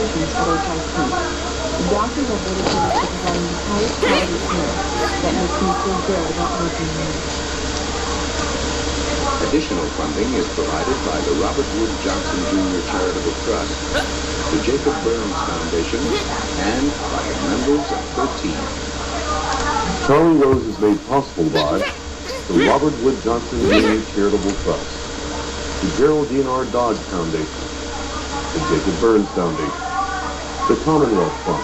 patients at HIP. The doctors are dedicated to providing the highest quality care that makes me feel good about working here. Additional funding is provided by the Robert Wood Johnson Jr. Charitable Trust, the Jacob Burns Foundation, and by the members of 13. Charlie Rose is made possible by the Robert Wood Johnson Jr. Charitable Trust, the Geraldine R. Dodge Foundation, the Jacob Burns Foundation, the Commonwealth Fund,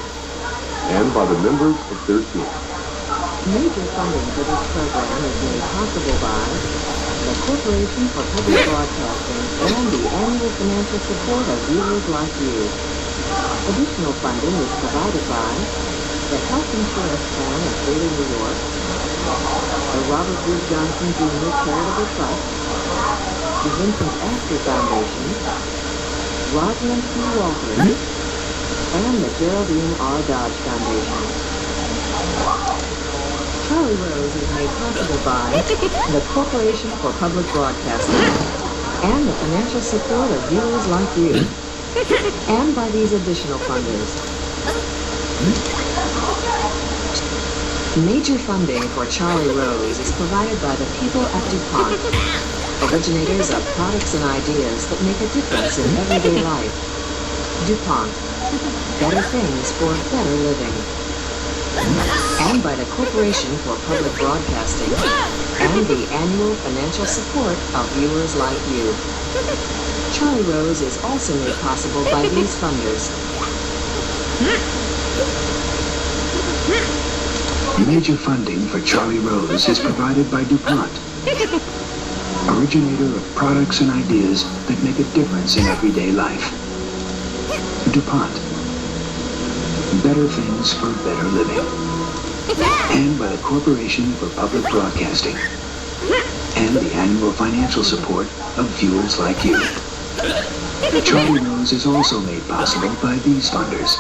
and by the members of 13. Major funding for this program is made possible by the Corporation for Public Broadcasting and the annual financial support of viewers like you. Additional funding is provided by the Health Insurance Plan of Greater New York, the Robert Wood Johnson Jr. Charitable Trust, the Vincent Astor Foundation, Rosalind C. Walters, and the Geraldine R. Dodge Foundation. Charlie Rose is made possible by the Corporation for Public Broadcasting and the financial support of viewers like you, and by these additional funders. Major funding for Charlie Rose is provided by the people at DuPont, originators of products and ideas that make a difference in everyday life. DuPont, better things for better living. And by the Corporation for Public Broadcasting and the annual financial support of viewers like you. Charlie Rose is also made possible by these funders. Major funding for Charlie Rose is provided by DuPont, originator of products and ideas that make a difference in everyday life. DuPont, better things for better living. And by the Corporation for Public Broadcasting and the annual financial support of viewers like you. Charlie Rose is also made possible by these funders.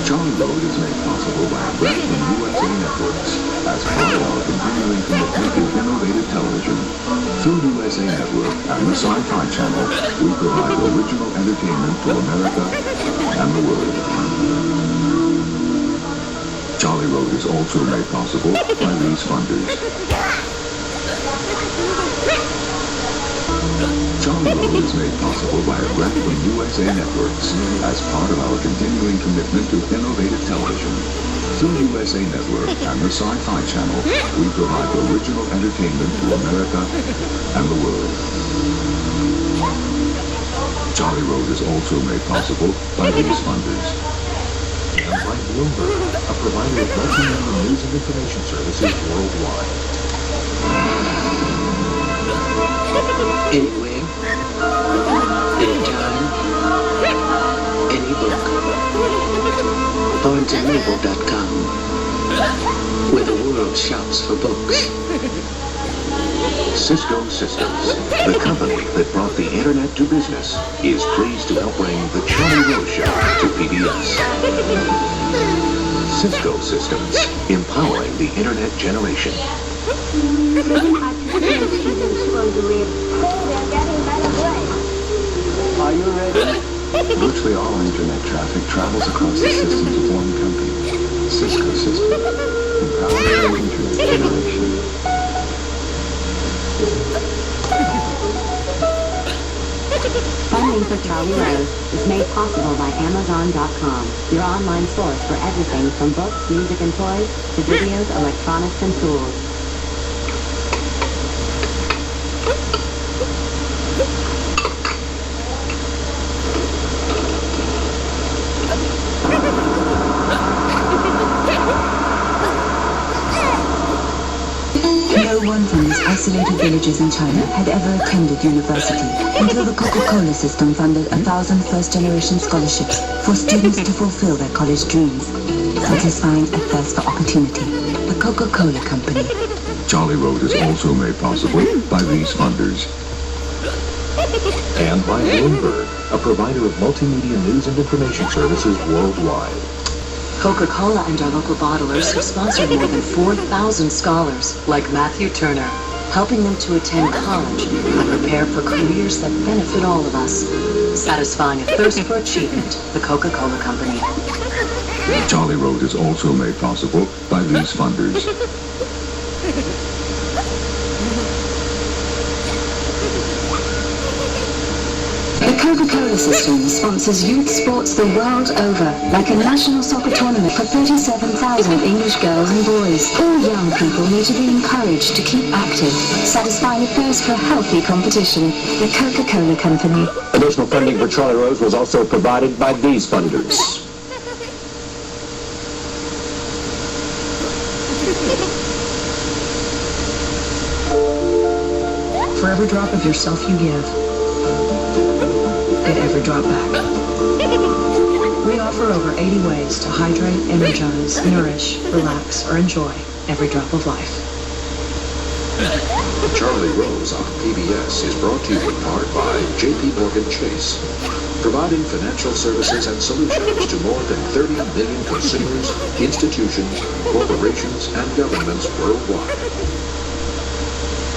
Charlie Rose is made possible by Grafton USA Networks as part of our continuing commitment to innovative television. Through USA Network and the Sci-Fi Channel, we provide original entertainment to America and the world. Charlie Rose is also made possible by these funders. Charlie Rose is made possible by Grafton USA Networks as part of our continuing commitment to innovative television. Through USA Network and the Sci-Fi Channel, we provide original entertainment to America and the world. Charlie Rose is also made possible by these funders. And by Bloomberg, a provider of multimedia news and information services worldwide. Anywhere, anytime, any book. BarnesandNoble.com, where the world shops for books. Cisco Systems, the company that brought the internet to business, is pleased to help bring the Charlie Rose Show to PBS. Cisco Systems, empowering the internet generation. Are you ready? Virtually all internet traffic travels across the systems of one company, Cisco Systems, empowering the internet generation. Funding for Charlie Rose is made possible by Amazon.com, your online source for everything from books, music and toys, to videos, electronics and tools. No one from these isolated villages in China had ever attended university until the Coca-Cola system funded 1,000 first-generation scholarships for students to fulfill their college dreams, satisfying a thirst for opportunity. The Coca-Cola Company. Charlie Rose is also made possible by these funders. And by Bloomberg, a provider of multimedia news and information services worldwide. Coca-Cola and our local bottlers have sponsored more than 4,000 scholars, like Matthew Turner. helping them to attend college and prepare for careers that benefit all of us. Satisfying a thirst for achievement, the Coca-Cola Company. Jolly Road is also made possible by these funders. The Coca-Cola system sponsors youth sports the world over, like a national soccer tournament for 37,000 English girls and boys. All young people need to be encouraged to keep active, satisfying a thirst for healthy competition. The Coca-Cola Company. Additional funding for Charlie Rose was also provided by these funders. For every drop of yourself you give, get every drop back. We offer over 80 ways to hydrate, energize, nourish, relax, or enjoy every drop of life. Charlie Rose on PBS is brought to you in part by J.P. Morgan Chase, providing financial services and solutions to more than 30 million consumers, institutions, corporations, and governments worldwide.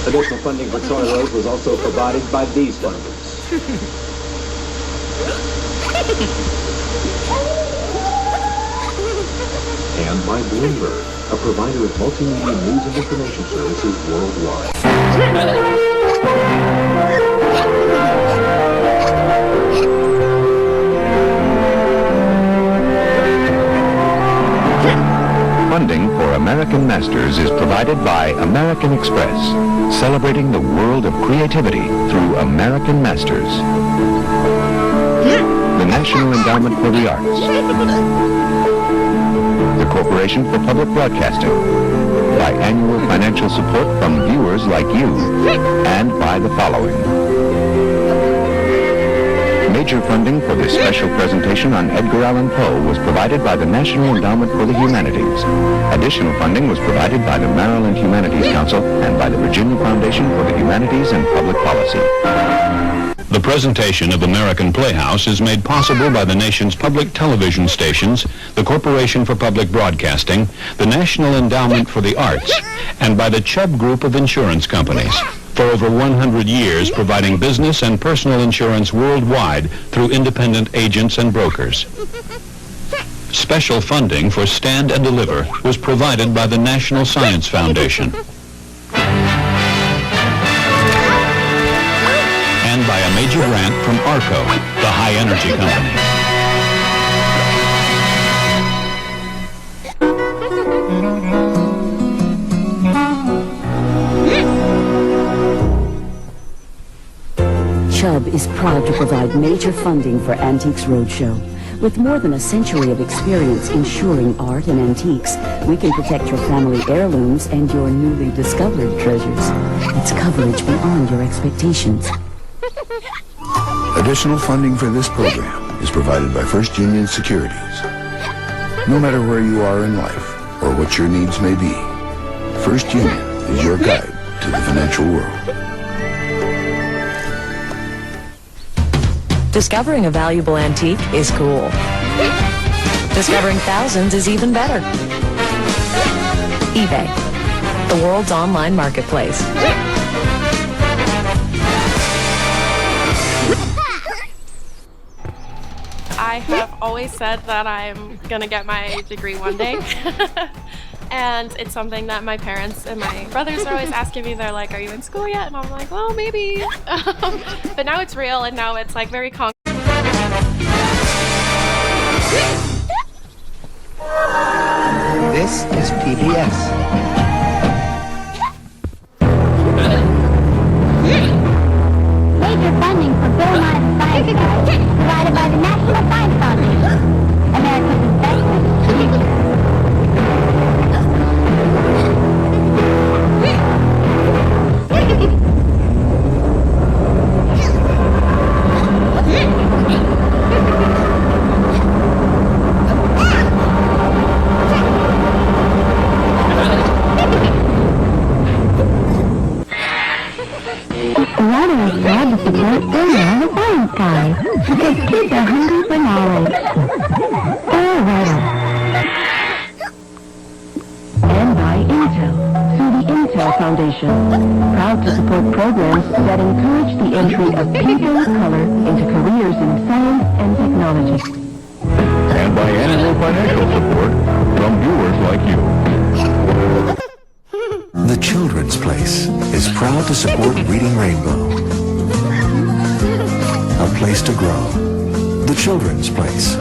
Additional funding for Charlie Rose was also provided by these funders. And by Bloomberg, a provider of multimedia news and information services worldwide. Funding for American Masters is provided by American Express, celebrating the world of creativity through American Masters. The National Endowment for the Arts. The Corporation for Public Broadcasting. By annual financial support from viewers like you. And by the following. Major funding for this special presentation on Edgar Allan Poe was provided by the National Endowment for the Humanities. Additional funding was provided by the Maryland Humanities Council and by the Virginia Foundation for the Humanities and Public Policy. The presentation of American Playhouse is made possible by the nation's public television stations, the Corporation for Public Broadcasting, the National Endowment for the Arts, and by the Chubb Group of insurance companies. For over 100 years, providing business and personal insurance worldwide through independent agents and brokers. Special funding for Stand and Deliver was provided by the National Science Foundation. And by a major grant from ARCO, the High Energy Company. Chubb is proud to provide major funding for Antiques Roadshow. With more than a century of experience insuring art and antiques, we can protect your family heirlooms and your newly discovered treasures. It's coverage beyond your expectations. Additional funding for this program is provided by First Union Securities. No matter where you are in life or what your needs may be, First Union is your guide to the financial world. Discovering a valuable antique is cool. Discovering thousands is even better. eBay, the world's online marketplace. I have always said that I'm gonna get my degree one day. And it's something that my parents and my brothers are always asking me. They're like, are you in school yet? And I'm like, well, maybe. But now it's real, and now it's like very concrete. This is PBS. Major funding for Bill Nye's Science Guide provided by the National Science Foundation. America's investment in the future. Because kids are hungry for knowledge. Or rather. And by Intel, through the Intel Foundation, proud to support programs that encourage the entry of people of color into careers in science and technology. And by annual financial support from viewers like you. The Children's Place is proud to support Reading Rainbow. A place to grow. The Children's Place.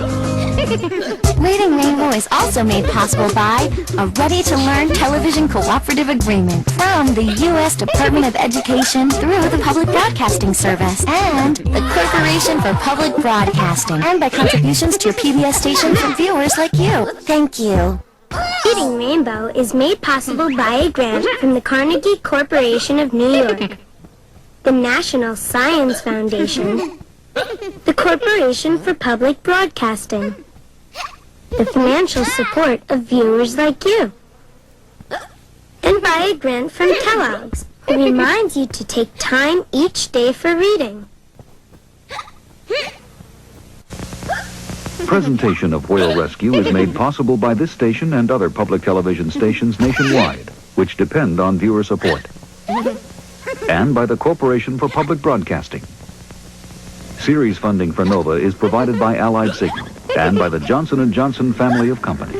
Reading Rainbow is also made possible by a ready-to-learn television cooperative agreement from the U.S. Department of Education through the Public Broadcasting Service and the Corporation for Public Broadcasting, and by contributions to your PBS station from viewers like you. Thank you. Reading Rainbow is made possible by a grant from the Carnegie Corporation of New York, the National Science Foundation, the Corporation for Public Broadcasting, the financial support of viewers like you, and by a grant from Kellogg's, who reminds you to take time each day for reading. Presentation of Whale Rescue is made possible by this station and other public television stations nationwide, which depend on viewer support, and by the Corporation for Public Broadcasting. Series funding for NOVA is provided by Allied Signal and by the Johnson & Johnson family of companies.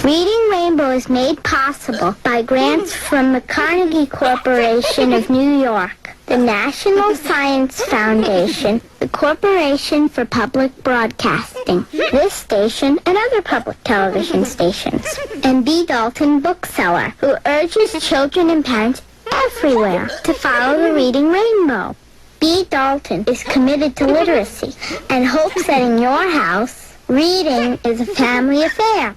Reading Rainbow is made possible by grants from the Carnegie Corporation of New York, the National Science Foundation, the Corporation for Public Broadcasting, this station and other public television stations, and B. Dalton Bookseller, who urges children and parents everywhere to follow the Reading Rainbow. B. Dalton is committed to literacy and hopes that in your house, reading is a family affair.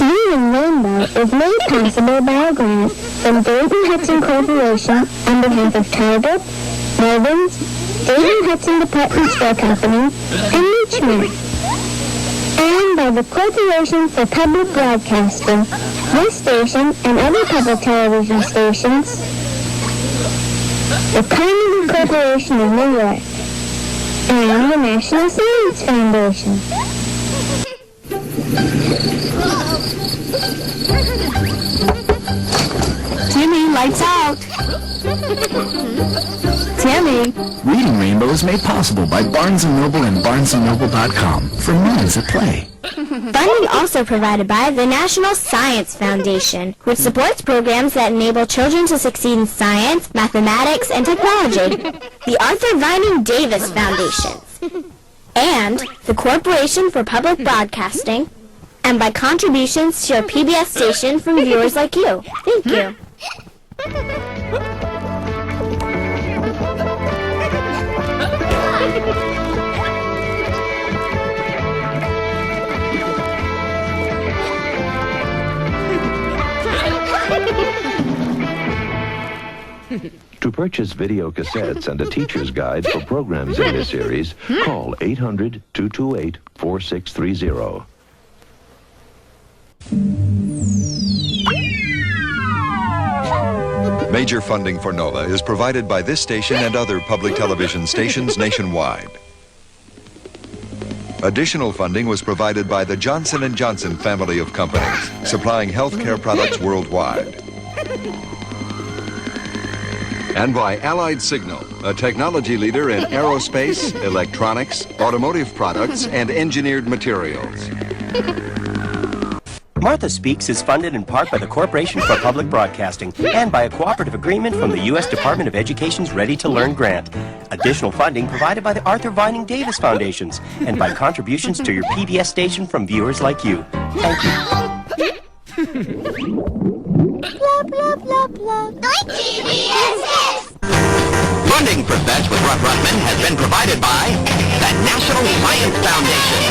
Reading Rainbow is made possible by a grant from Dayton Hudson Corporation on behalf of Target, Morgan's, Dayton Hudson Department Store Company, and Richmond, and by the Corporation for Public Broadcasting, this station and other public television stations, the Carnegie Corporation of New York, and the National Science Foundation. Timmy, lights out! Timmy! Reading Rainbow is made possible by Barnes & Noble and BarnesandNoble.com for Moms at Play. Funding also provided by the National Science Foundation, which supports programs that enable children to succeed in science, mathematics, and technology. The Arthur Vining Davis Foundation, and the Corporation for Public Broadcasting, and by contributions to your PBS station from viewers like you. Thank you. To purchase video cassettes and a teacher's guide for programs in this series, call 800-228-4630. Major funding for NOVA is provided by this station and other public television stations nationwide. Additional funding was provided by the Johnson & Johnson family of companies, supplying healthcare products worldwide. And by Allied Signal, a technology leader in aerospace, electronics, automotive products, and engineered materials. Martha Speaks is funded in part by the Corporation for Public Broadcasting and by a cooperative agreement from the U.S. Department of Education's Ready to Learn grant. Additional funding provided by the Arthur Vining Davis Foundations and by contributions to your PBS station from viewers like you. Thank you. Blah, blah, blah, blah. PBSS! Funding for Bets with Rutt Ruttman has been provided by the National Science Foundation,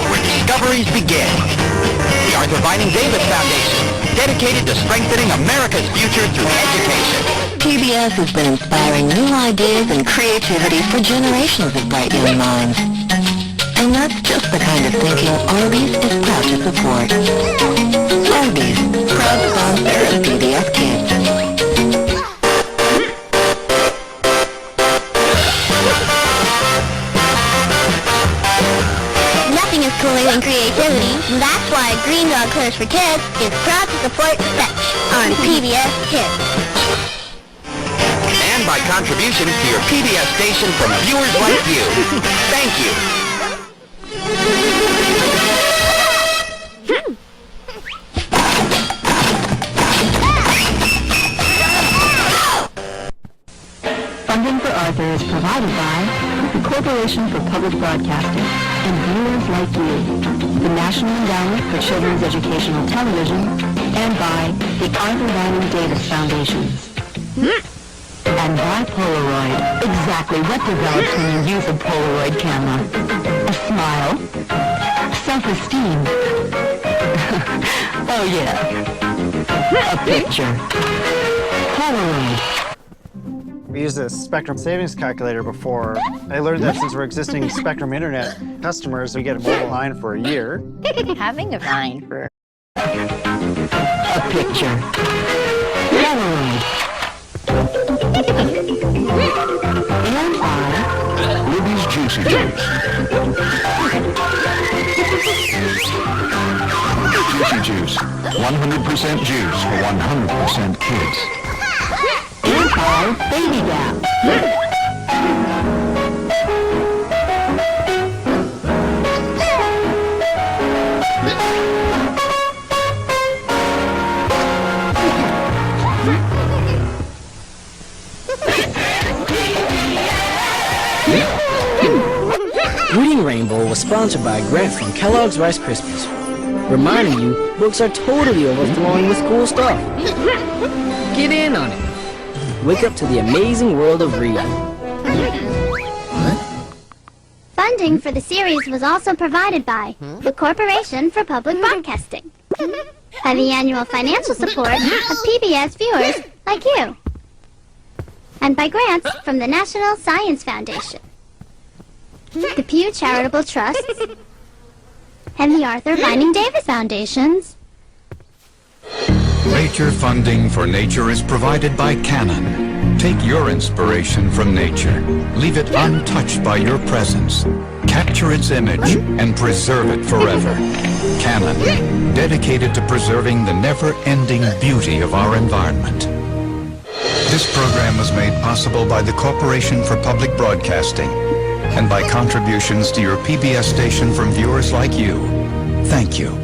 where discoveries begin. The Arthur Vining Davis Foundation, dedicated to strengthening America's future through education. PBS has been inspiring new ideas and creativity for generations of bright young minds. And that's just the kind of thinking Arby's is proud to support. Arby's, proud sponsor of PBS Kids. Nothing is cooler than creativity. And that's why Green Dog Colors for Kids is proud to support Fetch on PBS Kids. And by contributions to your PBS station from viewers like you. Thank you. Funding for Arthur is provided by the Corporation for Public Broadcasting and viewers like you, the National Endowment for Children's Educational Television, and by the Arthur Vining Davis Foundation. And by Polaroid. Exactly what develops when you use a Polaroid camera? A smile? Self-esteem? Oh yeah. A picture. Polaroid. We used a Spectrum savings calculator before. I learned that since we're existing Spectrum Internet customers, we get a mobile line for a year. Having a line for a picture. Polaroid. And Libby's Juicy Juice. Juicy Juice. 100% juice for 100% kids. And by Baby Gap. Reading Rainbow was sponsored by a grant from Kellogg's Rice Krispies, reminding you books are totally overflowing with cool stuff. Get in on it. Wake up to the amazing world of reading. Funding for the series was also provided by the Corporation for Public Broadcasting, by the annual financial support of PBS viewers like you, and by grants from the National Science Foundation, the Pew Charitable Trusts, and the Arthur Vining Davis Foundations. Major funding for nature is provided by Canon. Take your inspiration from nature. Leave it untouched by your presence. Capture its image and preserve it forever. Canon, dedicated to preserving the never-ending beauty of our environment. This program was made possible by the Corporation for Public Broadcasting and by contributions to your PBS station from viewers like you. Thank you.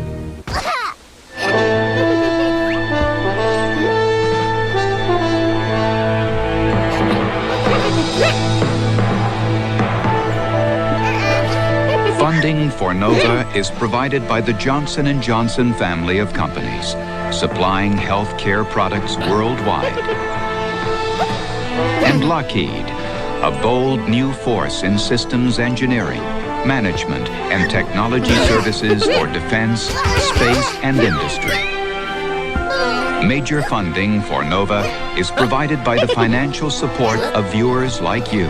Funding for NOVA is provided by the Johnson & Johnson family of companies, supplying healthcare products worldwide. And Lockheed, a bold new force in systems engineering, management, and technology services for defense, space, and industry. Major funding for NOVA is provided by the financial support of viewers like you.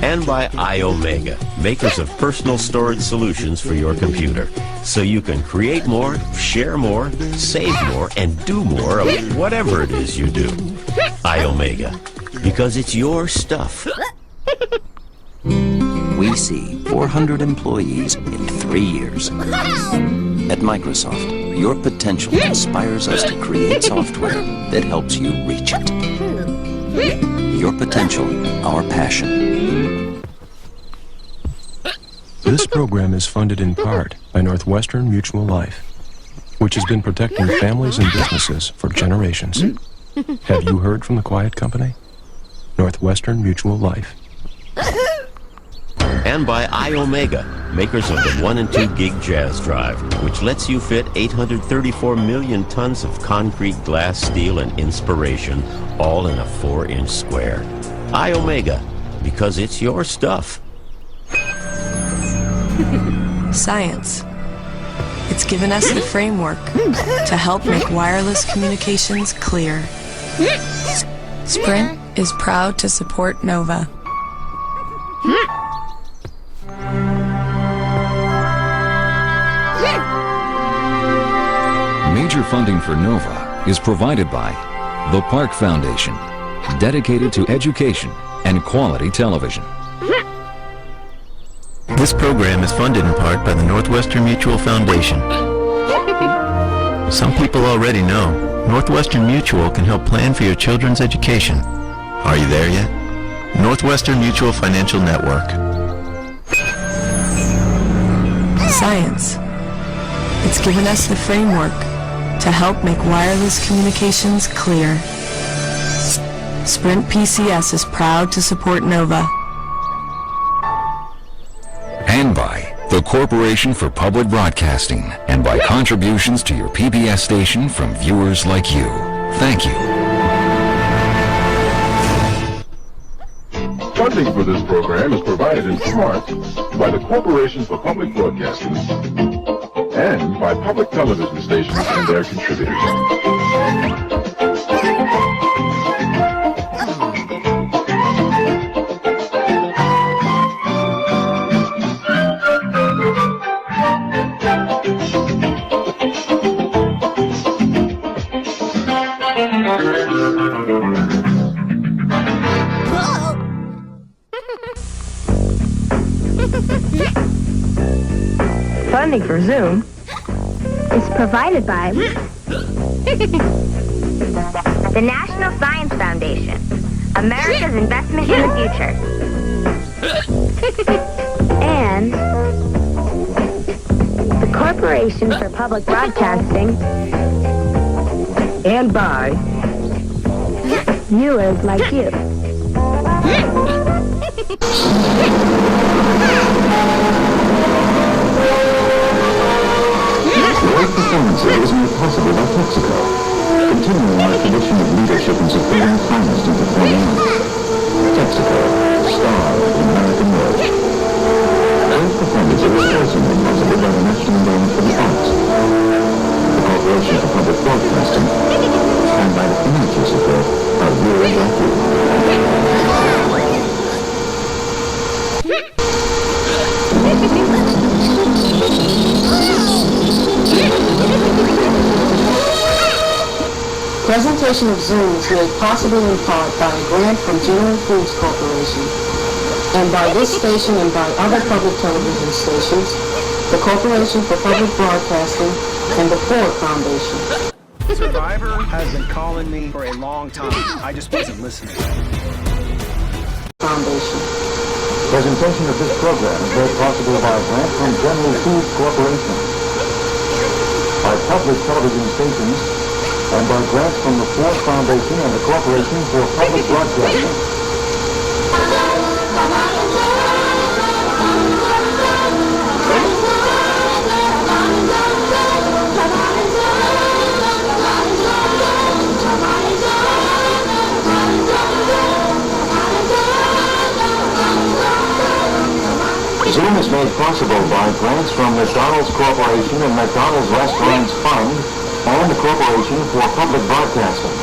And by iOmega, makers of personal storage solutions for your computer. So you can create more, share more, save more, and do more of whatever it is you do. iOmega, because it's your stuff. We see 400 employees in 3 years. At Microsoft, your potential inspires us to create software that helps you reach it. Your potential, our passion. This program is funded in part by Northwestern Mutual Life, which has been protecting families and businesses for generations. Have you heard from the Quiet Company? Northwestern Mutual Life. And by iOmega, makers of the 1 and 2 gig jazz drive, which lets you fit 834 million tons of concrete, glass, steel, and inspiration, all in a 4-inch square. iOmega, because it's your stuff. Science. It's given us the framework to help make wireless communications clear. Sprint is proud to support NOVA. Major funding for NOVA is provided by the Park Foundation, dedicated to education and quality television. This program is funded in part by the Northwestern Mutual Foundation. Some people already know Northwestern Mutual can help plan for your children's education. Are you there yet? Northwestern Mutual Financial Network. Science. It's given us the framework to help make wireless communications clear. Sprint PCS is proud to support NOVA. And by the Corporation for Public Broadcasting, and by contributions to your PBS station from viewers like you. Thank you. Funding for this program is provided in part by the Corporation for Public Broadcasting and by public television stations and their contributors. Funding for Zoom is provided by the National Science Foundation, America's investment in the future, and the Corporation for Public Broadcasting, and by viewers like you. Great performances is made possible by Texaco, continuing our tradition of leadership in supporting the finest in performing arts. Texaco, star of the American world. Great performances is also made possible by the National Endowment for the Arts, the Corporation for Public Broadcasting, and by the financial support of viewers like you. Presentation of Zoom is made possible in part by a grant from General Foods Corporation, and by this station and by other public television stations, the Corporation for Public Broadcasting, and the Ford Foundation. Survivor has been calling me for a long time. I just wasn't listening. Foundation. Presentation of this program is made possible by a grant from General Foods Corporation, by public television stations, and by grants from the Ford Foundation and the Corporation for Public Broadcasting. Zoom is made possible by grants from McDonald's Corporation and McDonald's Restaurants Fund and the Corporation for Public Broadcasting.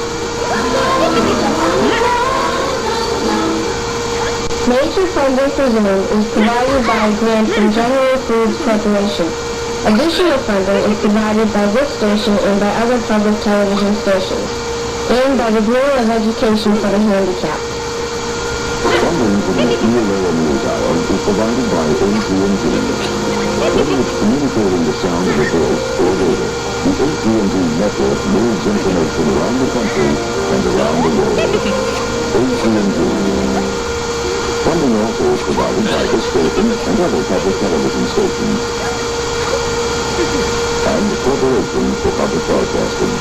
Major funding for Zoom is provided by a grant from General Foods Corporation. Additional funding is provided by this station and by other public television stations, and by the Bureau of Education for the Handicapped. Funding for the ELA News Hour is provided by AT&T. Whether it's communicating the sound of a voice or data, the AT&T network moves information around the country and around the world. AT&T. Funding also is provided by this station and other public television stations. And the Corporation for Public Broadcasting.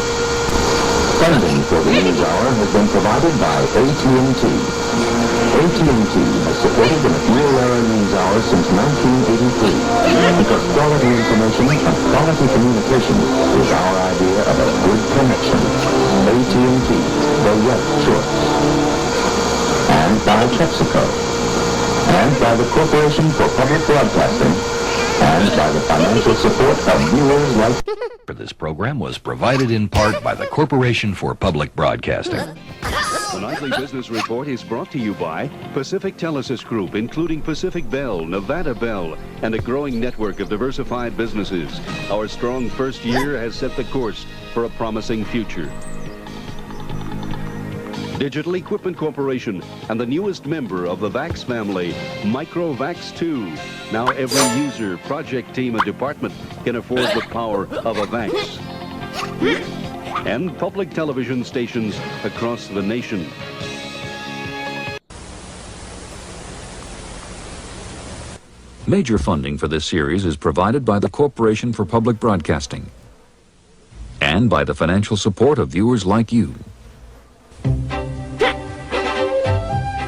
Funding for the News Hour has been provided by AT&T. AT&T has supported the McNeil-Lehrer News Hour since 1983 because quality information and quality communication is our idea of a good connection. AT&T, the right choice. And by Texaco. And by the Corporation for Public Broadcasting. And by the financial support of viewers like... For this program was provided in part by the Corporation for Public Broadcasting. The Nightly Business Report is brought to you by Pacific Telesis Group, including Pacific Bell, Nevada Bell, and a growing network of diversified businesses. Our strong first year has set the course for a promising future. Digital Equipment Corporation, and the newest member of the VAX family, Microvax 2. Now every user, project team, and department can afford the power of a VAX. And public television stations across the nation. Major funding for this series is provided by the Corporation for Public Broadcasting and by the financial support of viewers like you.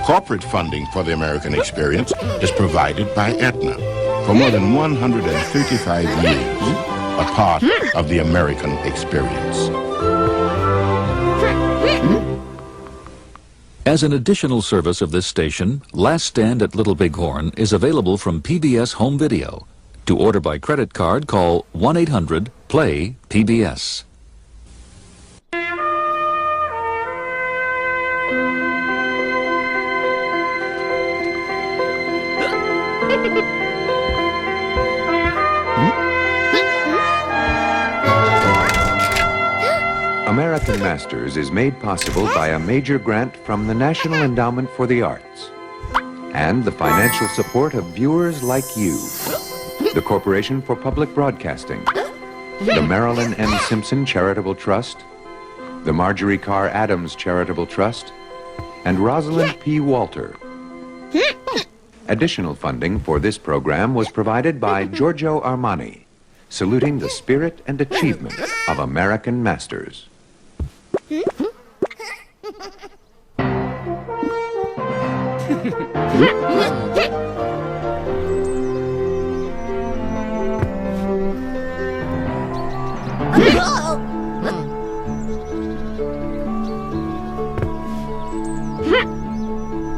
Corporate funding for the American Experience is provided by Aetna. For more than 135 years, a part of the American Experience. As an additional service of this station, Last Stand at Little Bighorn is available from PBS Home Video. To order by credit card, call 1-800-PLAY-PBS. American Masters is made possible by a major grant from the National Endowment for the Arts and the financial support of viewers like you. The Corporation for Public Broadcasting, the Marilyn M. Simpson Charitable Trust, the Marjorie Carr Adams Charitable Trust, and Rosalind P. Walter. Additional funding for this program was provided by Giorgio Armani, saluting the spirit and achievement of American Masters.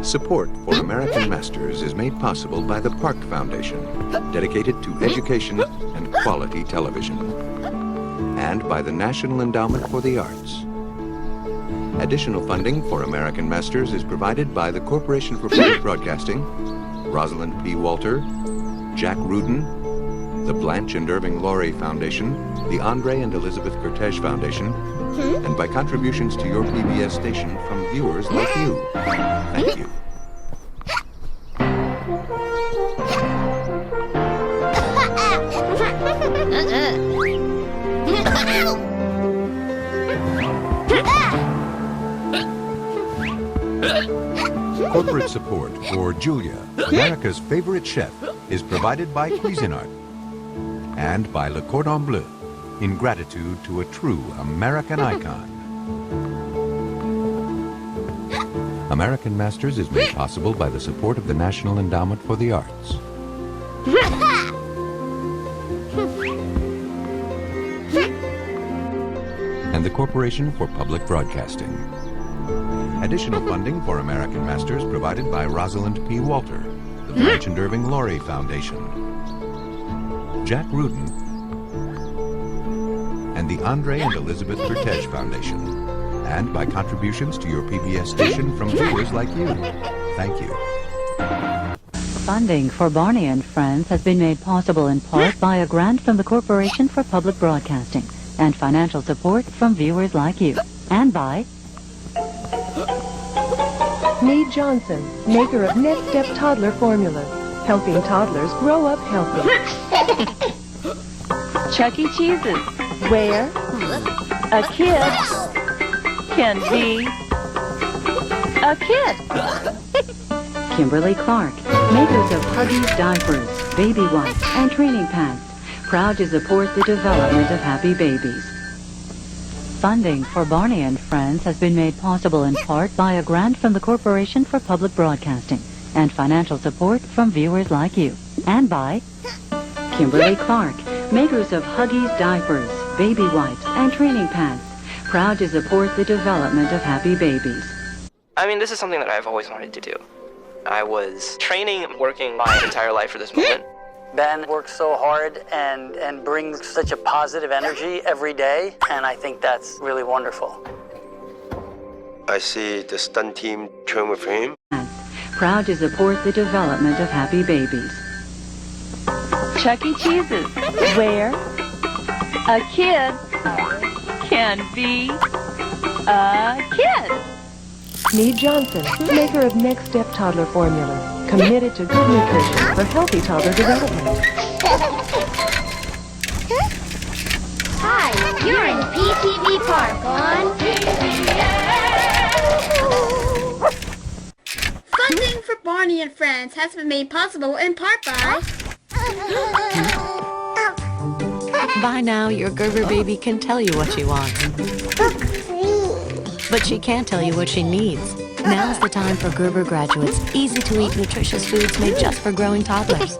Support for American Masters is made possible by the Park Foundation, dedicated to education and quality television, and by the National Endowment for the Arts. Additional funding for American Masters is provided by the Corporation for Public Broadcasting, Rosalind P. Walter, Jack Rudin, the Blanche and Irving Laurie Foundation, the Andre and Elizabeth Cortege Foundation, and by contributions to your PBS station from viewers like you. Thank you. Corporate support for Julia, America's favorite chef, is provided by Cuisinart and by Le Cordon Bleu, in gratitude to a true American icon. American Masters is made possible by the support of the National Endowment for the Arts. And the Corporation for Public Broadcasting. Additional funding for American Masters provided by Rosalind P. Walter, the Blanche and Irving Laurie Foundation, Jack Rudin, and the Andre and Elizabeth Cortege Foundation, and by contributions to your PBS station from viewers like you. Thank you. Funding for Barney and Friends has been made possible in part by a grant from the Corporation for Public Broadcasting and financial support from viewers like you, and by Mead Johnson, maker of Next Step Toddler Formula, helping toddlers grow up healthy. Chuck E. Cheese's, where a kid can be a kid. Kimberly Clark, makers of Huggies diapers, baby wipes, and training pants, proud to support the development of happy babies. Funding for Barney and Friends has been made possible in part by a grant from the Corporation for Public Broadcasting and financial support from viewers like you, and by Kimberly Clark, makers of Huggies diapers, baby wipes, and training pants, proud to support the development of happy babies. I mean, this is something that I've always wanted to do. I was training, working my entire life for this moment. Ben works so hard and brings such a positive energy every day, and I think that's really wonderful. I see the stunt team train with him. Proud to support the development of happy babies. Chuck E. Cheese's, where a kid can be a kid. Mead Johnson, maker of Next Step Toddler Formulas, committed to good nutrition for healthy toddler development. Hi, you're in PTV Park on Funding for Barney and Friends has been made possible in part by... By now, your Gerber baby can tell you what she wants. But she can't tell you what she needs. Now's the time for Gerber graduates' easy-to-eat, nutritious foods made just for growing toddlers.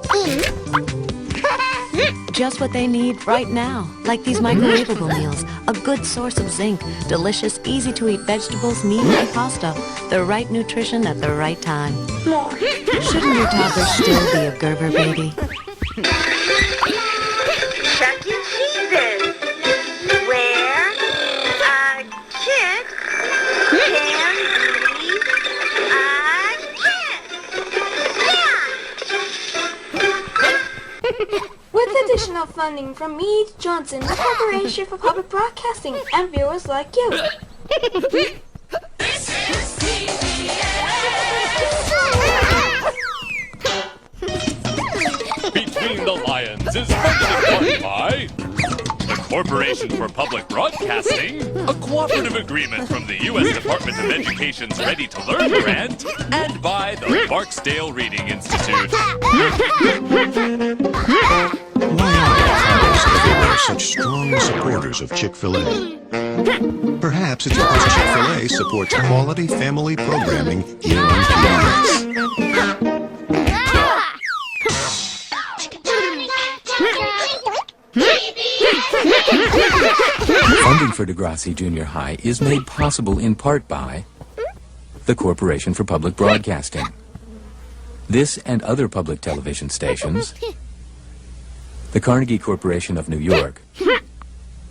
Just what they need right now, like these microwavable meals, a good source of zinc, delicious, easy-to-eat vegetables, meat, and pasta, the right nutrition at the right time. Shouldn't your toddler still be a Gerber baby? Chuck E. Cheese's, where a kid can be a kid. With additional funding from Mead Johnson, the Corporation for Public Broadcasting, and viewers like you. Between the Lions is funded in part by the Corporation for Public Broadcasting, a cooperative agreement from the U.S. Department of Education's Ready to Learn grant, and by the Barksdale Reading Institute. Why are fathers everywhere such strong supporters of Chick-fil-A? Perhaps it's because Chick-fil-A supports quality family programming here on PBS. Funding for Degrassi Junior High is made possible in part by the Corporation for Public Broadcasting, this and other public television stations, the Carnegie Corporation of New York,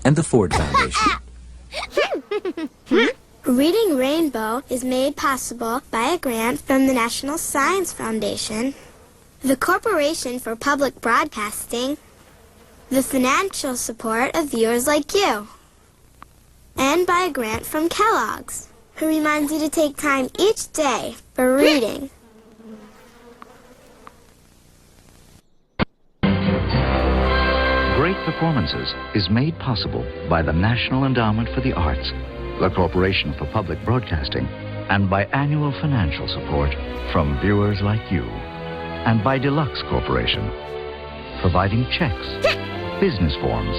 and the Ford Foundation. Reading Rainbow is made possible by a grant from the National Science Foundation, the Corporation for Public Broadcasting, the financial support of viewers like you, and by a grant from Kellogg's, who reminds you to take time each day for reading. Great Performances is made possible by the National Endowment for the Arts, the Corporation for Public Broadcasting, and by annual financial support from viewers like you, and by Deluxe Corporation, providing checks, business forms,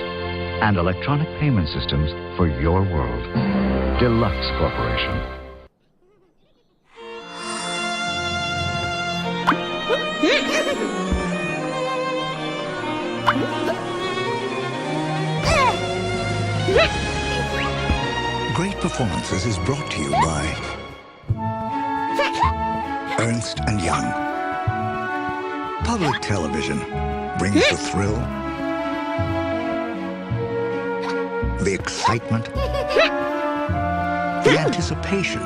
and electronic payment systems for your world. Deluxe Corporation. Great Performances is brought to you by Ernst & Young. Public television brings the thrill, the excitement, the anticipation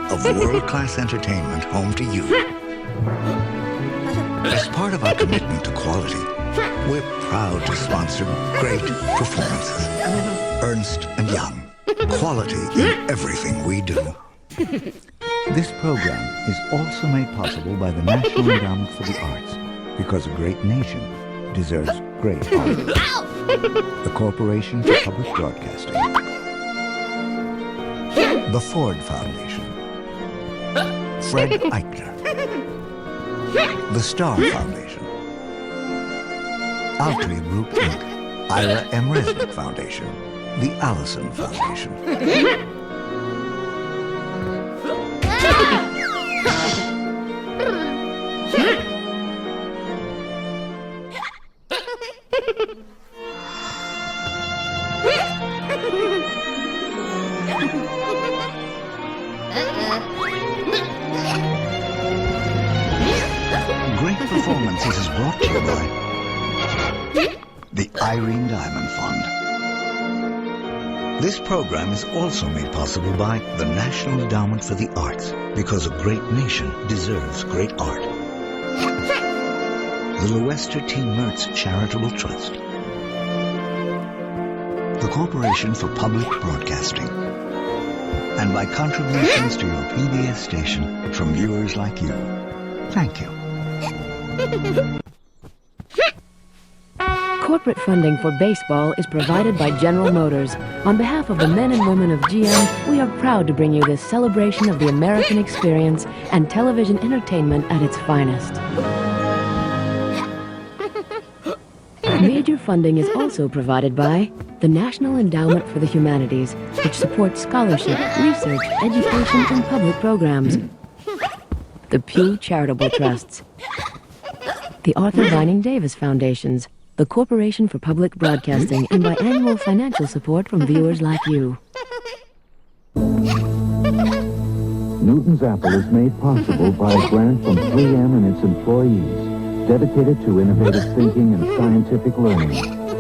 of world-class entertainment home to you. As part of our commitment to quality, we're proud to sponsor Great Performances. Ernst & Young. Quality in everything we do. This program is also made possible by the National Endowment for the Arts, because a great nation deserves great art. The Corporation for Public Broadcasting. The Ford Foundation. Fred Eichner. The Star Foundation. Altria Group, Inc. Ira M. Resnick Foundation. The Allison Foundation. Great Performances is brought to you by the Irene Diamond Fund. This program is also made possible by the National Endowment for the Arts, because a great nation deserves great art. The Lester T. Mertz Charitable Trust. The Corporation for Public Broadcasting. and by contributions to your PBS station from viewers like you. Thank you. Corporate funding for baseball is provided by General Motors. On behalf of the men and women of GM, we are proud to bring you this celebration of the American experience and television entertainment at its finest. Major funding is also provided by the National Endowment for the Humanities, which supports scholarship, research, education, and public programs. The Pew Charitable Trusts, the Arthur Vining Davis Foundations, the Corporation for Public Broadcasting, and by annual financial support from viewers like you. Newton's Apple is made possible by a grant from 3M and its employees, dedicated to innovative thinking and scientific learning.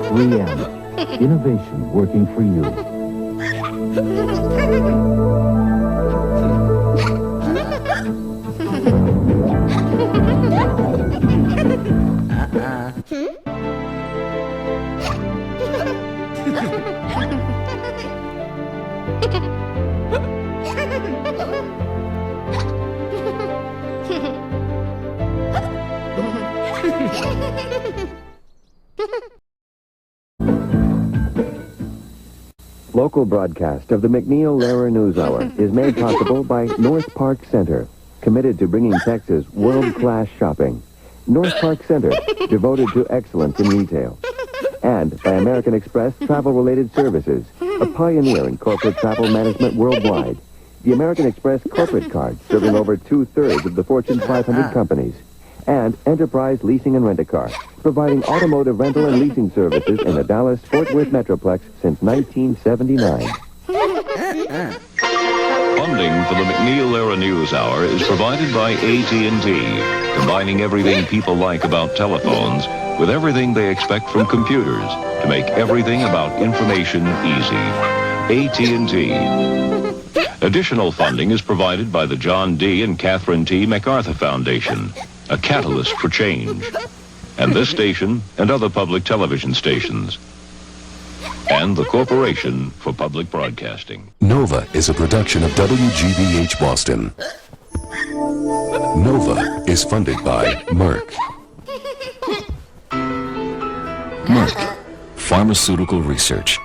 3M, innovation working for you. Local broadcast of the McNeil-Lehrer News Hour is made possible by North Park Center, committed to bringing Texas world-class shopping. North Park Center, devoted to excellence in retail. And by American Express Travel-Related Services, a pioneer in corporate travel management worldwide. The American Express corporate card, serving over 2/3 of the Fortune 500 companies. And Enterprise Leasing and Rent-A-Car, providing automotive rental and leasing services in the Dallas-Fort Worth Metroplex since 1979. Funding for the McNeil-Lehrer News Hour is provided by AT&T, combining everything people like about telephones with everything they expect from computers to make everything about information easy. AT&T. Additional funding is provided by the John D. and Catherine T. MacArthur Foundation, a catalyst for change, and this station and other public television stations, and the Corporation for Public Broadcasting. Nova is a production of WGBH Boston. Nova is funded by Merck. Merck, pharmaceutical research,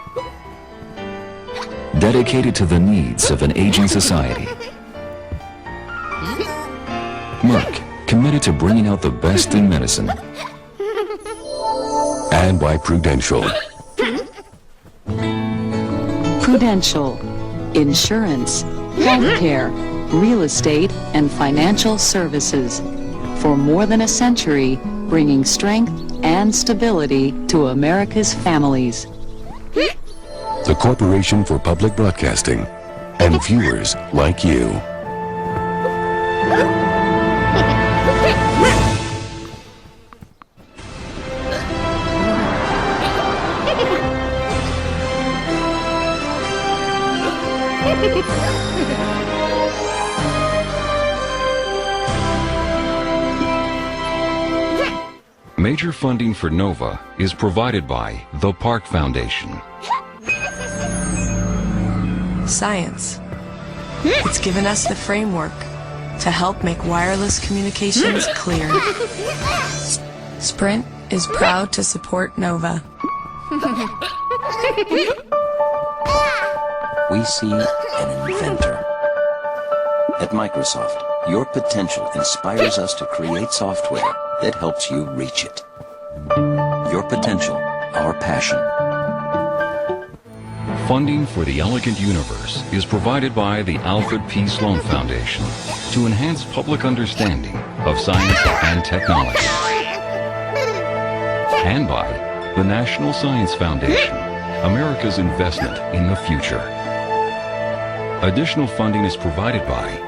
dedicated to the needs of an aging society. Merck, committed to bringing out the best in medicine. And by Prudential. Prudential, insurance, healthcare, real estate, and financial services. For more than a century, bringing strength and stability to America's families. The Corporation for Public Broadcasting and viewers like you. Major funding for Nova is provided by the Park Foundation. Science. It's given us the framework to help make wireless communications clear. Sprint is proud to support Nova. We see an inventor. At Microsoft, your potential inspires us to create software that helps you reach it. Your potential, our passion. Funding for the Elegant Universe is provided by the Alfred P. Sloan Foundation to enhance public understanding of science and technology. And by the National Science Foundation, America's investment in the future. Additional funding is provided by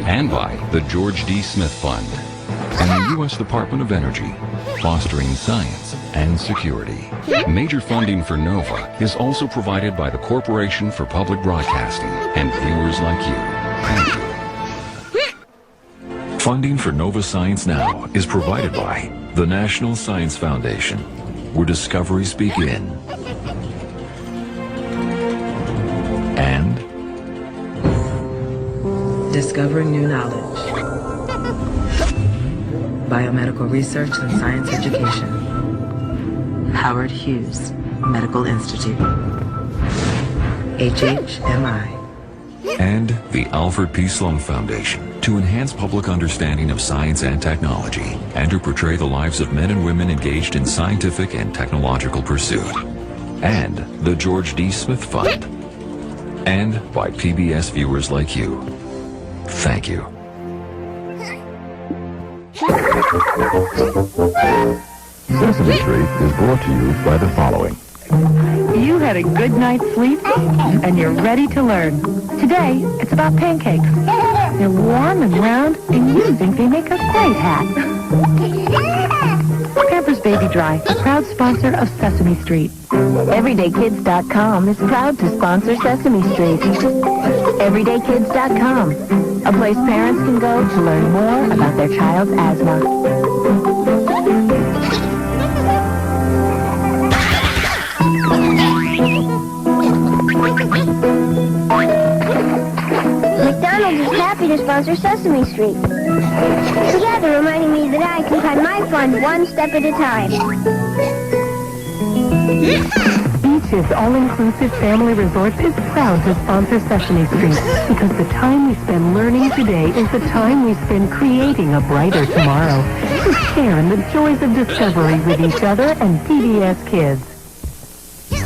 and by the George D. Smith Fund and the U.S. Department of Energy. fostering science and security. Major funding for NOVA is also provided by the Corporation for Public Broadcasting and viewers like you. Thank you. Funding for Nova Science Now is provided by the National Science Foundation, where discoveries begin. And discovering new knowledge. Biomedical research and science education. Howard Hughes Medical Institute. HHMI. and the Alfred P. Sloan Foundation to enhance public understanding of science and technology and to portray the lives of men and women engaged in scientific and technological pursuit. And the George D. Smith Fund. And by PBS viewers like you. Thank you. Sesame Street is brought to you by the following. You had a good night's sleep, and you're ready to learn. Today, it's about pancakes. They're warm and round, and you think they make a great hat. Pampers Baby Dry, a proud sponsor of Sesame Street. EverydayKids.com is proud to sponsor Sesame Street. EverydayKids.com, a place parents can go to learn more about their child's asthma. McDonald's is happy to sponsor Sesame Street. Together, reminding me that I can climb my fun one step at a time. Beach's all-inclusive family resorts is proud to sponsor Sesame Street because the time we spend learning today is the time we spend creating a brighter tomorrow. To share in the joys of discovery with each other and PBS Kids.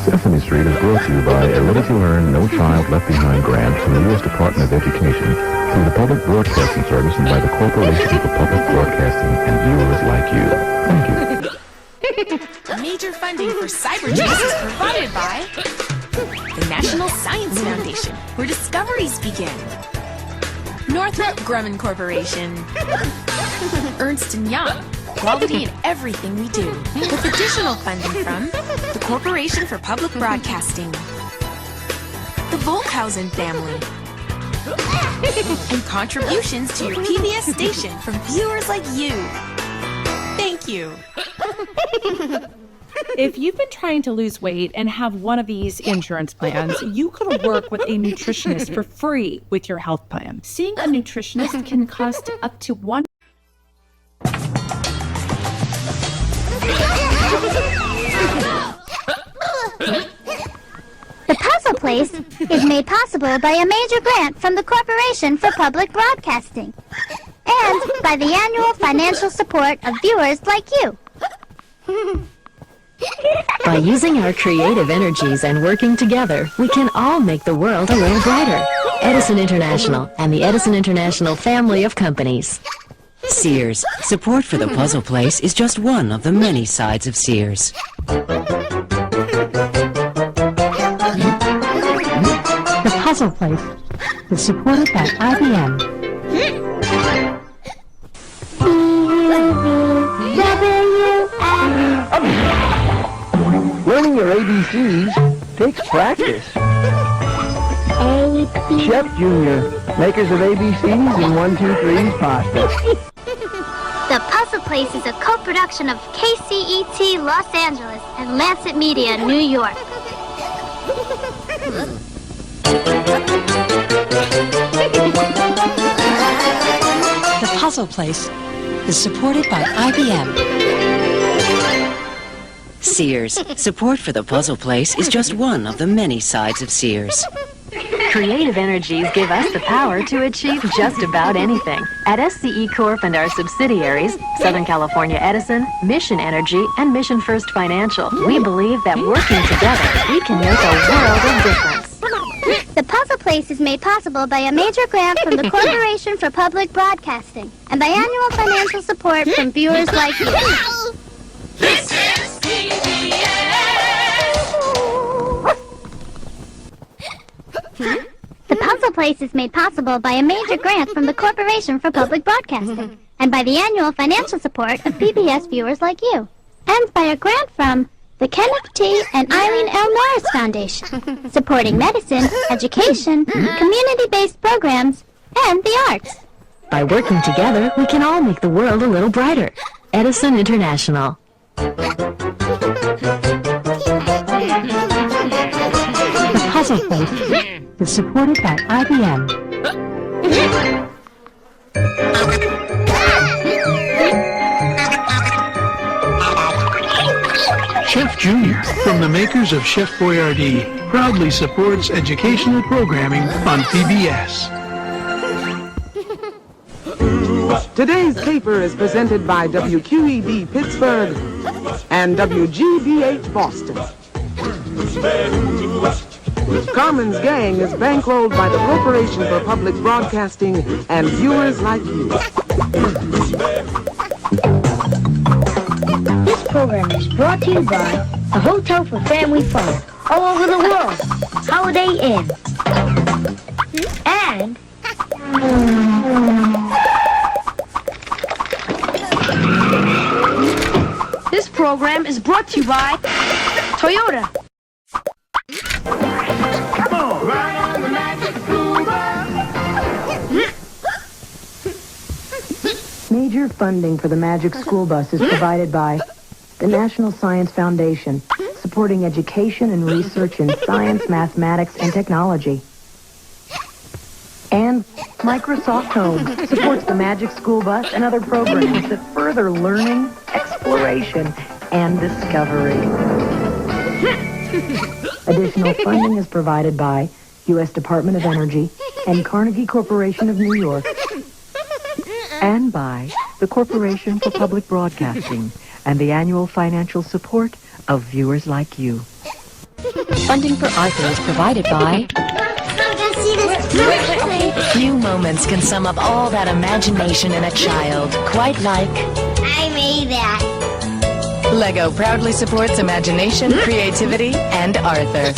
Sesame Street is brought to you by a ready-to-learn, No Child Left Behind grant from the U.S. Department of Education through the Public Broadcasting Service and by the Corporation for Public Broadcasting and viewers like you. Thank you. Major funding for Cyber Chase is provided by the National Science Foundation, where discoveries begin. Northrop Grumman Corporation. Ernst & Young. Quality in everything we do. With additional funding from the Corporation for Public Broadcasting, the Volkhausen family, and contributions to your PBS station from viewers like you. Thank you. If you've been trying to lose weight and have one of these insurance plans, you could work with a nutritionist for free with your health plan. Seeing a nutritionist can cost up to $1. The Puzzle Place is made possible by a major grant from the Corporation for Public Broadcasting and by the annual financial support of viewers like you. By using our creative energies and working together, we can all make the world a little brighter. Edison International and the Edison International family of companies. Sears. Support for the Puzzle Place is just one of the many sides of Sears. The Puzzle Place is supported by IBM. Learning your ABCs takes practice. Chef Jr., makers of ABCs and 1, 2, 3's pasta. The Puzzle Place is a co-production of KCET Los Angeles and Lancet Media New York. The Puzzle Place is supported by IBM. Sears. Support for the Puzzle Place is just one of the many sides of Sears. Creative energies give us the power to achieve just about anything. At SCE Corp and our subsidiaries, Southern California Edison, Mission Energy, and Mission First Financial, we believe that working together, we can make a world of difference. The Puzzle Place is made possible by a major grant from the Corporation for Public Broadcasting and by annual financial support from viewers like you. This is PBS. The Puzzle Place is made possible by a major grant from the Corporation for Public Broadcasting and by the annual financial support of PBS viewers like you, and by a grant from the Kenneth T. and Eileen L. Norris Foundation, supporting medicine, education, community-based programs, and the arts. By working together, we can all make the world a little brighter. Edison International. The Puzzle Place is supported by IBM. Chef Junior, from the makers of Chef Boyardee, proudly supports educational programming on PBS. Today's paper is presented by WQED Pittsburgh and WGBH Boston. Carmen's Gang is bankrolled by the Corporation for Public Broadcasting and viewers like you. This program is brought to you by the Hotel for Family Fun all over the world, Holiday Inn, and this program is brought to you by Toyota. Come on, ride on the Magic School Bus. Major funding for the Magic School Bus is provided by the National Science Foundation, supporting education and research in science, mathematics, and technology. And Microsoft Home supports the Magic School Bus and other programs that further learning, exploration, and discovery. Additional funding is provided by U.S. Department of Energy and Carnegie Corporation of New York, and by the Corporation for Public Broadcasting and the annual financial support of viewers like you. Funding for Arthur is provided by... A few moments can sum up all that imagination in a child, quite like... I made that. Lego proudly supports imagination, creativity, and Arthur.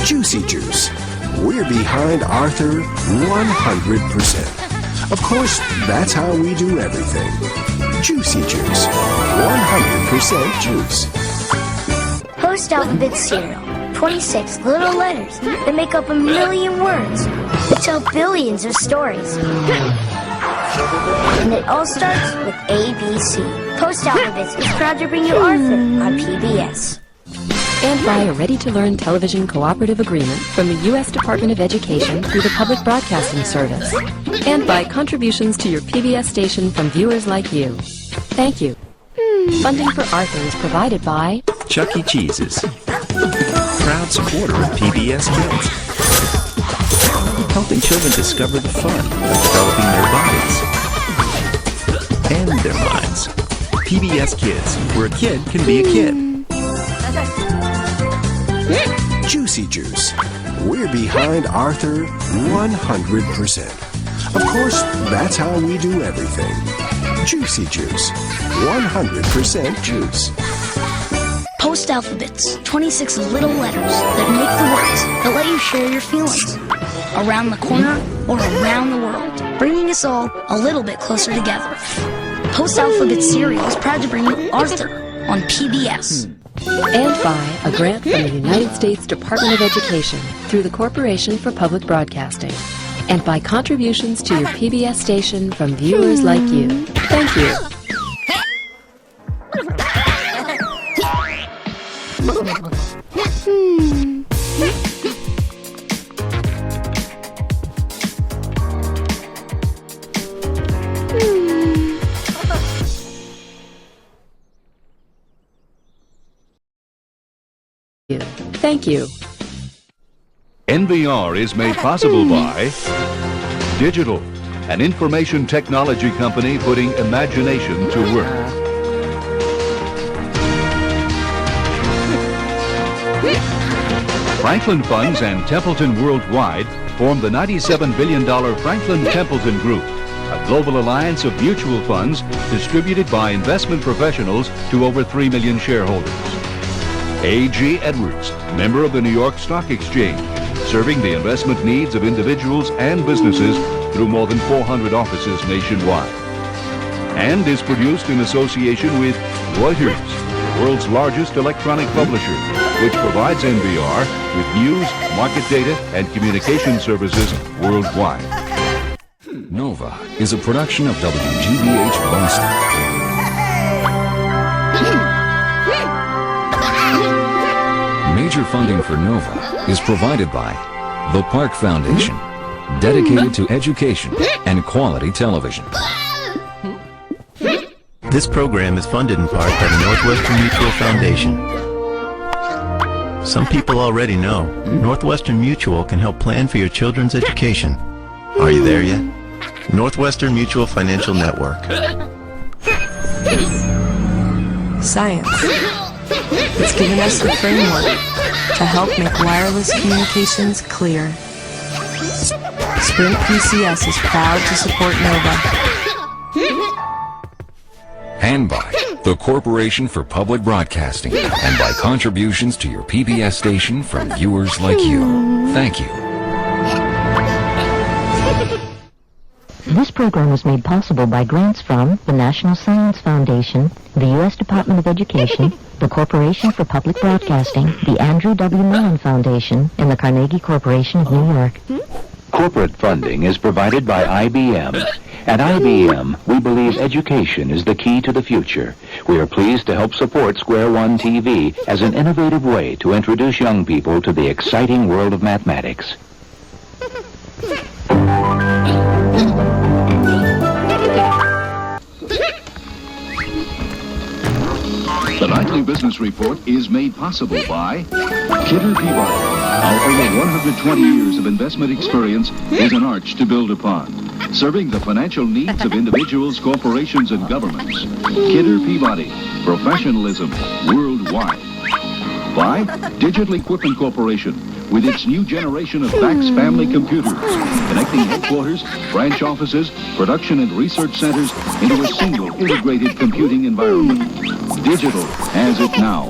Juicy Juice. We're behind Arthur 100%. Of course, that's how we do everything. Juicy Juice. 100% juice. Post alphabet cereal. 26 little letters that make up a million words that tell billions of stories. And it all starts with ABC. Post Alphabets is proud to bring you Arthur on PBS. And by a ready-to-learn television cooperative agreement from the U.S. Department of Education through the Public Broadcasting Service. And by contributions to your PBS station from viewers like you. Thank you. Funding for Arthur is provided by... Chuck E. Cheese's, proud supporter of PBS Kids, helping children discover the fun of developing their bodies and their minds. PBS Kids, where a kid can be a kid. Juicy Juice. We're behind Arthur 100%. Of course, that's how we do everything. Juicy Juice. 100% juice. Post Alphabets. 26 little letters that make the words that let you share your feelings. Around the corner or around the world. Bringing us all a little bit closer together. Post Alphabet cereal is proud to bring you Arthur on PBS. And by a grant from the United States Department of Education through the Corporation for Public Broadcasting. And by contributions to your PBS station from viewers like you. Thank you. Thank you. NVR is made possible by Digital, an information technology company putting imagination to work. Franklin Funds and Templeton Worldwide form the $97 billion Franklin Templeton Group, a global alliance of mutual funds distributed by investment professionals to over 3 million shareholders. A.G. Edwards, member of the New York Stock Exchange, serving the investment needs of individuals and businesses through more than 400 offices nationwide. And is produced in association with Reuters, the world's largest electronic publisher, which provides NPR with news, market data, and communication services worldwide. Nova is a production of WGBH Boston. Major funding for Nova is provided by the Park Foundation, dedicated to education and quality television. This program is funded in part by the Northwestern Mutual Foundation. Some people already know Northwestern Mutual can help plan for your children's education. Are you there yet? Northwestern Mutual Financial Network. Science. It's given us the framework to help make wireless communications clear. Sprint PCS is proud to support Nova. And by the Corporation for Public Broadcasting, and by contributions to your PBS station from viewers like you. Thank you. This program was made possible by grants from the National Science Foundation, the U.S. Department of Education, the Corporation for Public Broadcasting, the Andrew W. Mellon Foundation, and the Carnegie Corporation of New York. Corporate funding is provided by IBM. At IBM, we believe education is the key to the future. We are pleased to help support Square One TV as an innovative way to introduce young people to the exciting world of mathematics. The Nightly Business Report is made possible by Kidder Peabody. Our over 120 years of investment experience is an arch to build upon, serving the financial needs of individuals, corporations, and governments. Kidder Peabody, professionalism worldwide. By Digital Equipment Corporation, with its new generation of VAX family computers, connecting headquarters, branch offices, production and research centers into a single integrated computing environment. Digital has it now.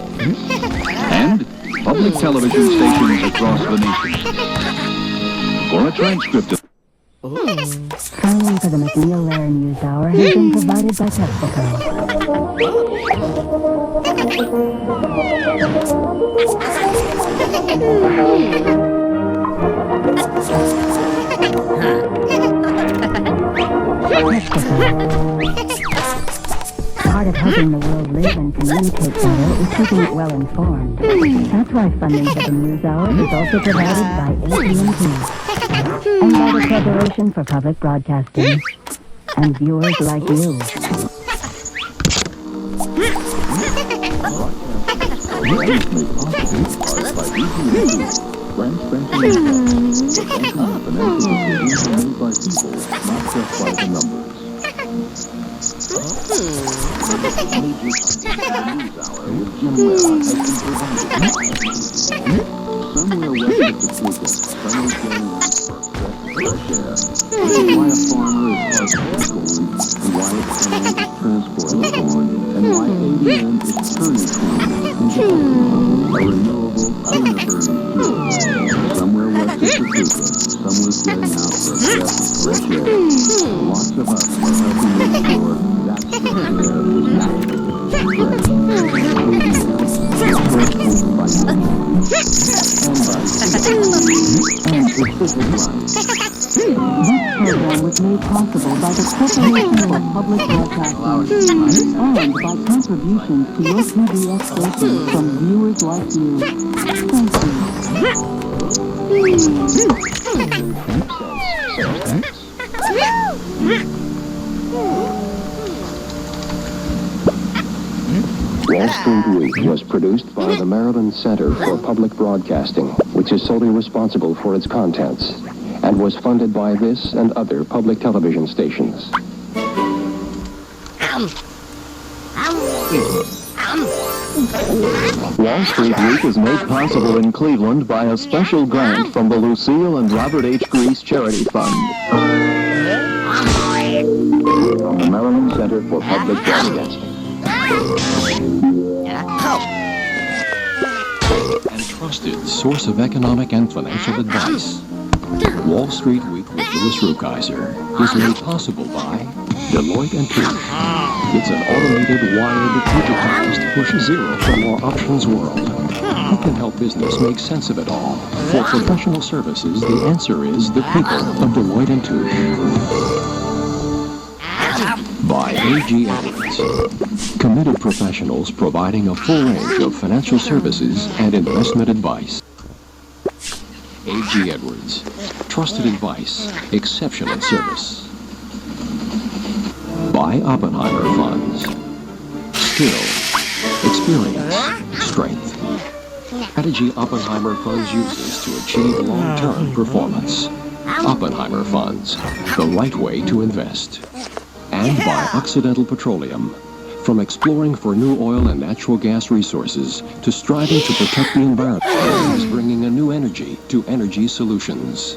And public television stations across the nation. For a transcript of... Funding for the McNeil-Lehrer News Hour has been provided by PepsiCo. Part of helping the world live and communicate better is keeping it well informed. That's why funding for the News Hour is also provided by AT&T and by the Corporation for Public Broadcasting and viewers like you. Somewhere west of the Topeka, someone's getting which is why a farmer is harvesting corn, and why a train is transporting corn, and why ADM is turning corn into ethanol, a renewable, cleaner-burning fuel. Somewhere west of Topeka, someone's getting out for a breath of fresh air. Lots of us are helping make sure that fresh air is natural, fresh, ADM, transported by This program was made possible by the Corporation for Public Broadcasting and by contributions to your PBS station from viewers like you. Wall Street Week was produced by the Maryland Center for Public Broadcasting, which is solely responsible for its contents, and was funded by this and other public television stations. Wall Street Week is made possible in Cleveland by a special grant from the Lucille and Robert H. Grease Charity Fund. From the Maryland Center for Public Broadcasting. trusted source of economic and financial advice. Wall Street Week with Louis Rukeyser is made possible by Deloitte & Touche. It's an automated, wired, digitized push zero for more options world. Who can help business make sense of it all? For professional services, the answer is the people of Deloitte & Touche. By A.G. Edwards. Committed professionals providing a full range of financial services and investment advice. A.G. Edwards. Trusted advice, exceptional service. By Oppenheimer Funds. Skill, experience, strength. Strategy Oppenheimer Funds uses to achieve long-term performance. Oppenheimer Funds, the right way to invest. And by Occidental Petroleum. From exploring for new oil and natural gas resources to striving to protect the environment, is bringing a new energy to energy solutions.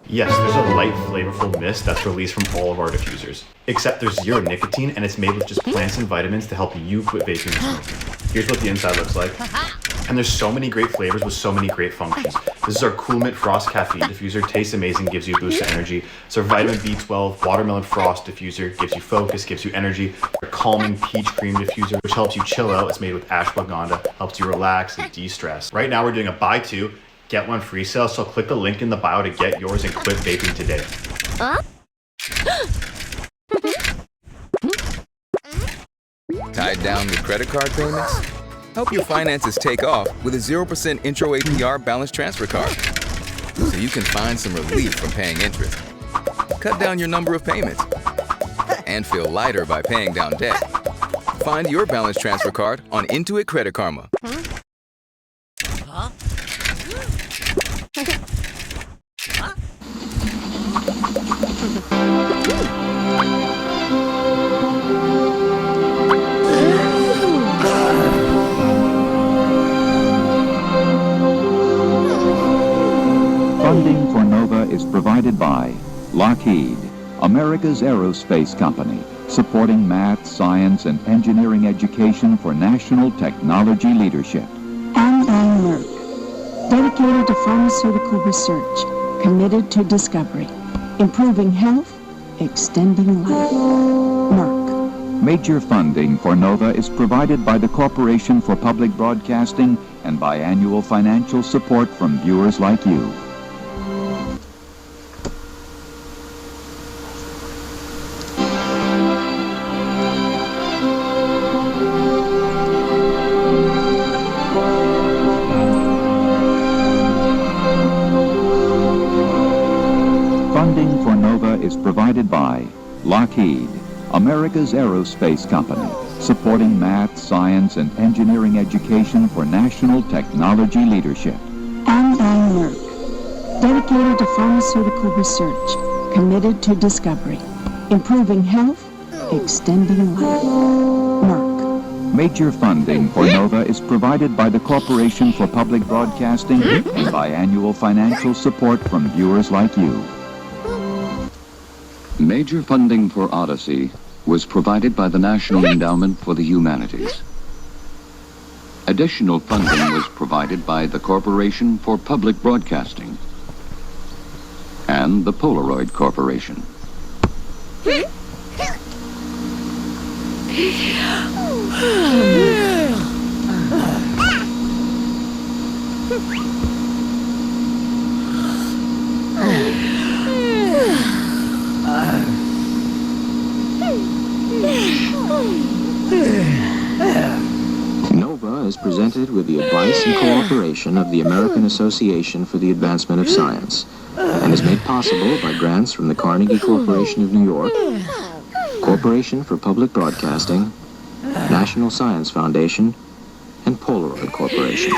Yes, there's a light, flavorful mist that's released from all of our diffusers. Except there's zero nicotine and it's made with just plants and vitamins to help you quit vaping and smoking. Here's what the inside looks like. And there's so many great flavors with so many great functions. This is our Cool Mint Frost Caffeine Diffuser. Tastes amazing, gives you a boost of energy. It's our Vitamin B12 Watermelon Frost Diffuser. Gives you focus, gives you energy. Our Calming Peach Cream Diffuser, which helps you chill out. It's made with ashwagandha, helps you relax and de-stress. Right now we're doing a buy two, get one free sale, so click the link in the bio to get yours and quit vaping today. Tied down with credit card payments? Help your finances take off with a 0% intro APR balance transfer card. So you can find some relief from paying interest. Cut down your number of payments. And feel lighter by paying down debt. Find your balance transfer card on Intuit Credit Karma. Funding for NOVA is provided by Lockheed, America's aerospace company, supporting math, science, and engineering education for national technology leadership. And by Merck, dedicated to pharmaceutical research, committed to discovery, improving health, extending life. Merck. Major funding for NOVA is provided by the Corporation for Public Broadcasting and by annual financial support from viewers like you. Funding for NOVA is provided by Lockheed, America's aerospace company, supporting math, science, and engineering education for national technology leadership. And by Merck, dedicated to pharmaceutical research, committed to discovery, improving health, extending life. Merck. Major funding for NOVA is provided by the Corporation for Public Broadcasting and by annual financial support from viewers like you. Major funding for Odyssey was provided by the National Endowment for the Humanities. Additional funding was provided by the Corporation for Public Broadcasting and the Polaroid Corporation. NOVA is presented with the advice and cooperation of the American Association for the Advancement of Science and is made possible by grants from the Carnegie Corporation of New York, Corporation for Public Broadcasting, National Science Foundation, and Polaroid Corporation.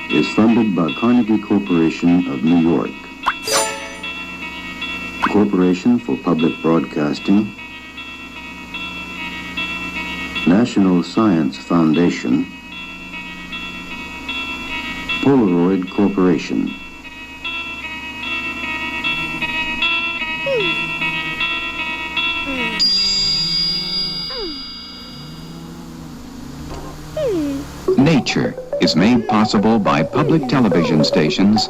is funded by Carnegie Corporation of New York, Corporation for Public Broadcasting, National Science Foundation, Polaroid Corporation. Nature is made possible by public television stations,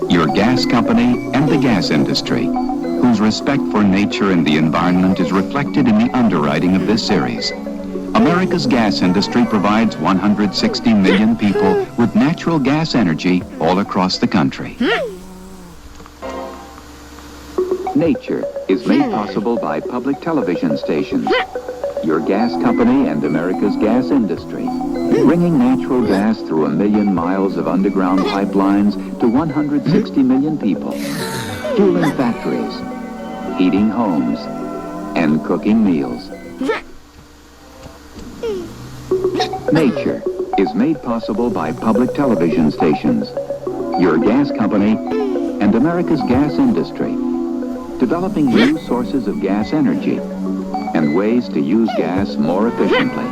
your gas company, and the gas industry, whose respect for nature and the environment is reflected in the underwriting of this series. America's gas industry provides 160 million people with natural gas energy all across the country. Nature is made possible by public television stations, your gas company, and America's gas industry, bringing natural gas through 1 million miles of underground pipelines to 160 million people, fueling factories, heating homes, and cooking meals. Nature is made possible by public television stations, your gas company, and America's gas industry, developing new sources of gas energy and ways to use gas more efficiently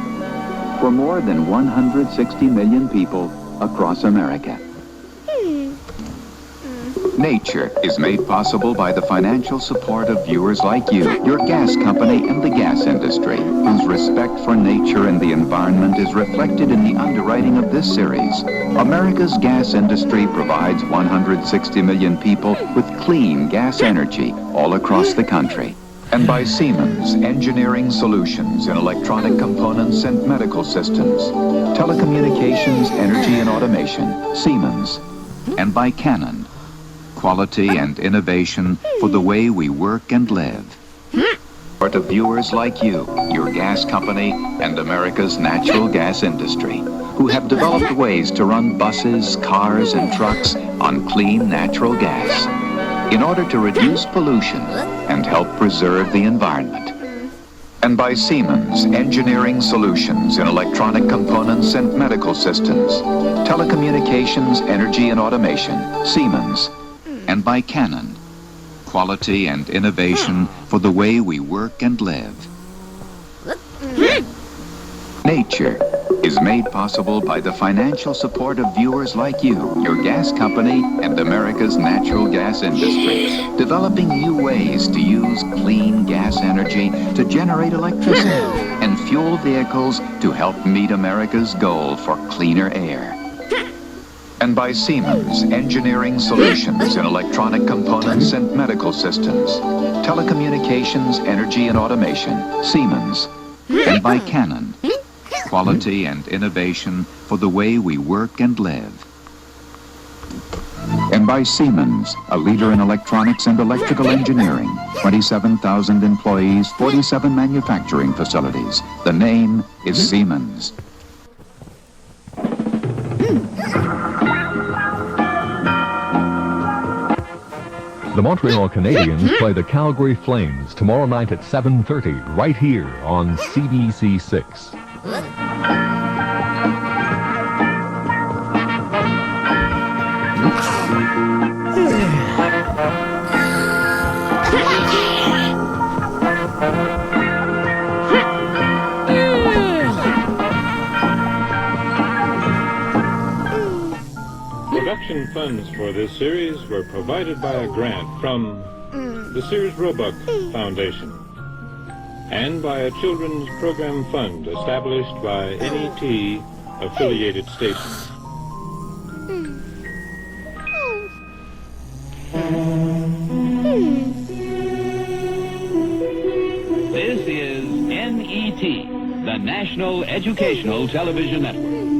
for more than 160 million people across America. Nature is made possible by the financial support of viewers like you, your gas company, and the gas industry, whose respect for nature and the environment is reflected in the underwriting of this series. America's gas industry provides 160 million people with clean gas energy all across the country. And by Siemens Engineering Solutions in electronic components and medical systems, telecommunications, energy, and automation, Siemens. And by Canon, quality and innovation for the way we work and live. Or to viewers like you, your gas company, and America's natural gas industry, who have developed ways to run buses, cars, and trucks on clean natural gas in order to reduce pollution and help preserve the environment. And by Siemens Engineering Solutions in electronic components and medical systems, telecommunications, energy, and automation, Siemens. And by Canon, quality and innovation for the way we work and live. Nature is made possible by the financial support of viewers like you, your gas company, and America's natural gas industry, developing new ways to use clean gas energy to generate electricity and fuel vehicles to help meet America's goal for cleaner air. And by Siemens Engineering Solutions in electronic components and medical systems, telecommunications, energy, and automation, Siemens. And by Canon, quality and innovation for the way we work and live. And by Siemens, a leader in electronics and electrical engineering, 27,000 employees, 47 manufacturing facilities. The name is Siemens. The Montreal Canadiens play the Calgary Flames tomorrow night at 7:30 right here on CBC6. Production funds for this series were provided by a grant from the Sears Roebuck Foundation and by a children's program fund established by NET affiliated stations. This is NET, the National Educational Television Network.